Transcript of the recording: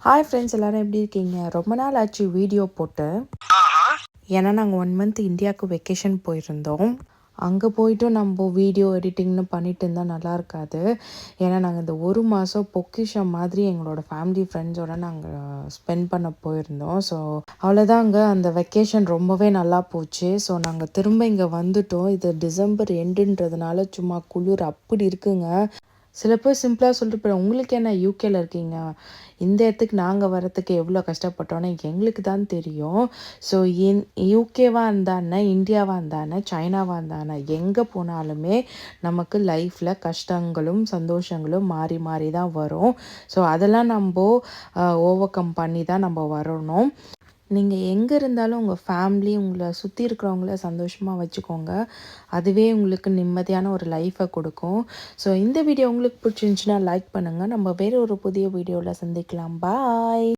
Hi friends, எல்லோரும் எப்படி இருக்கீங்க? ரொம்ப நாள் ஆச்சு வீடியோ போட்டு. ஏன்னா நாங்கள் 1 மந்த் இந்தியாவுக்கு வெக்கேஷன் போயிருந்தோம். அங்கே போய்ட்டும் நம்ம வீடியோ எடிட்டிங்னு பண்ணிட்டு இருந்தால் நல்லா இருக்காது. ஏன்னா நாங்கள் இந்த 1 மாதம் பொக்கிஷம் மாதிரி எங்களோட ஃபேமிலி ஃப்ரெண்ட்ஸோடு நாங்கள் ஸ்பெண்ட் பண்ண போயிருந்தோம். ஸோ அவ்வளோதாங்க, அந்த வெக்கேஷன் ரொம்பவே நல்லா போச்சு. ஸோ நாங்கள் திரும்ப இங்கே வந்துட்டோம். இது டிசம்பர் எண்டுன்றதுனால சும்மா குளிர் அப்படி இருக்குங்க. சில பேர் சிம்பிளாக சொல்லிட்டு போயிடும், உங்களுக்கு என்ன யூகேல இருக்கீங்க, இந்த இடத்துக்கு நாங்கள் வரத்துக்கு எவ்வளோ கஷ்டப்பட்டோன்னு எங்களுக்கு தான் தெரியும். ஸோ யூகேவாக இருந்தானே, இந்தியாவாக இருந்தானே, சைனாவாக இருந்தானே, எங்கே போனாலுமே நமக்கு லைஃப்பில் கஷ்டங்களும் சந்தோஷங்களும் மாறி மாறி தான் வரும். ஸோ அதெல்லாம் நம்ம ஓவர் கம் பண்ணி தான் நம்ம வரணும். நீங்கள் எங்கே இருந்தாலும் உங்கள் ஃபேமிலி, உங்களை சுற்றி இருக்கிறவங்கள சந்தோஷமாக வச்சுக்கோங்க. அதுவே உங்களுக்கு நிம்மதியான ஒரு லைஃப்பை கொடுக்கும். ஸோ இந்த வீடியோ உங்களுக்கு பிடிச்சிருந்துச்சின்னா லைக் பண்ணுங்கள். நம்ம வேறு ஒரு புதிய வீடியோவில் சந்திக்கலாம். பாய்.